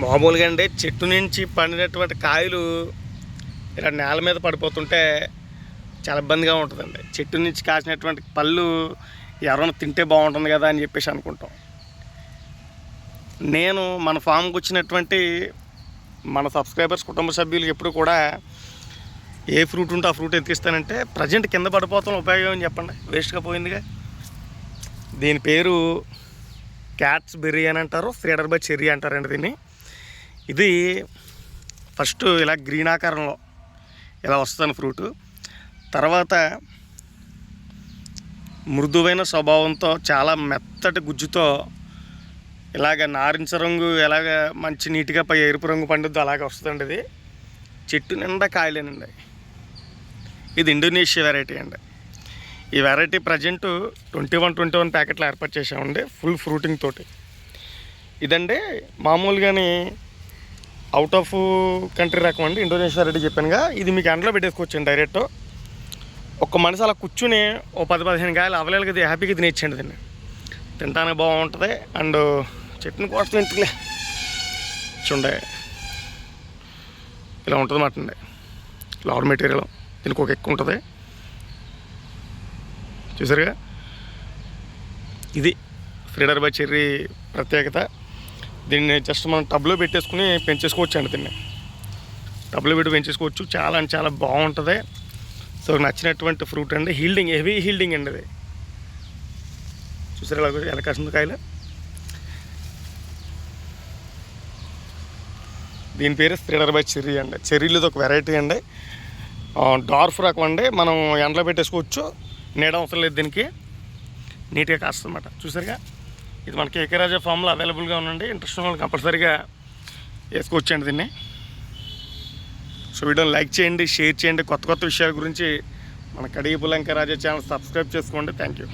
మామూలుగా అండి చెట్టు నుంచి పండినటువంటి కాయలు ఇలా నేల మీద పడిపోతుంటే చాలా ఇబ్బందిగా ఉంటుందండి. చెట్టు నుంచి కాసినటువంటి పళ్ళు ఎవరైనా తింటే బాగుంటుంది కదా అని చెప్పేసి అనుకుంటాం. నేను మన ఫామ్కి వచ్చినటువంటి మన సబ్స్క్రైబర్స్ కుటుంబ సభ్యులకి ఎప్పుడు కూడా ఏ ఫ్రూట్ ఉంటే ఆ ఫ్రూట్ ఎత్తికిస్తానంటే ప్రజెంట్ కింద పడిపోతాం ఉపయోగం అని చెప్పండి, వేస్ట్గా పోయిందిగా. దీని పేరు క్యాట్స్ బెర్రీ అని అంటారు, ఫ్రీడర్ బై చెర్రీ అంటారండి దీన్ని. ఇది ఫస్ట్ ఇలా గ్రీన్ ఆకారంలో ఇలా వస్తుంది ఫ్రూటు. తర్వాత మృదువైన స్వభావంతో చాలా మెత్తటి గుజ్జుతో ఇలాగ నారింజ రంగు ఎలాగ మంచి నీట్గా పై ఎరుపు రంగు పండుద్దు అలాగే వస్తుందండి. ఇది చెట్టు నిండా కాయలేనండి. ఇది ఇండోనేషియా వెరైటీ అండి. ఈ వెరైటీ ప్రజెంట్ 21 ప్యాకెట్లు ఏర్పాటు చేసామండి ఫుల్ ఫ్రూటింగ్ తోటి. ఇదండి మామూలుగాని అవుట్ ఆఫ్ కంట్రీ రకం అండి, ఇండోనేషియా వెరైటీ చెప్పానుగా. ఇది మీకు ఎండలో పెట్టేసుకోవచ్చండి డైరెక్ట్. ఒక్క మనిషి అలా కూర్చుని ఓ 10-15 కాయలు అవలేలుగా హ్యాపీగా తినేచ్చండి. దీన్ని తినడానికి బాగుంటుంది. అండ్ చెట్టుని కోసం ఇంటికి చూడండి ఇలా ఉంటుంది అన్నమాట అండి. ఫ్లవర్ మెటీరియల్ దీనికి ఒక ఎక్కువ ఉంటుంది చూసారుగా. ఇది ఫ్రీడర్ బై చెర్రీ ప్రత్యేకత. దీన్ని జస్ట్ మనం టబ్లో పెట్టేసుకుని పెంచేసుకోవచ్చు అండి. దీన్ని టబ్లో పెట్టి పెంచేసుకోవచ్చు. చాలా అంటే చాలా బాగుంటుంది. సో నచ్చినటువంటి ఫ్రూట్ అండి. హీల్డింగ్, హెవీ హీల్డింగ్ అండి అది. చూసారు ఎలా కాసింది కాయలు. దీని పేరు ఫ్రీడర్ బై చెర్రీ అండి. చెర్రీలో ఒక వెరైటీ అండి, డార్ఫ్ రకం అండి. మనం ఎండలో పెట్టేసుకోవచ్చు, నీడ అవసరం లేదు దీనికి, నీట్గా కాస్తుంది అన్నమాట. చూసారుగా ఇది మనకి ఏకే రాజా ఫామ్లో అవైలబుల్గా ఉందండి. ఇంట్రెస్ట్ ఉన్న వాళ్ళు కంపల్సరీగా వేసుకోవచ్చండి దీన్ని. సో వీడియోని లైక్ చేయండి, షేర్ చేయండి. కొత్త కొత్త విషయాల గురించి మన కడిగి పులంక రాజా ఛానల్ సబ్స్క్రైబ్ చేసుకోండి. Thank you.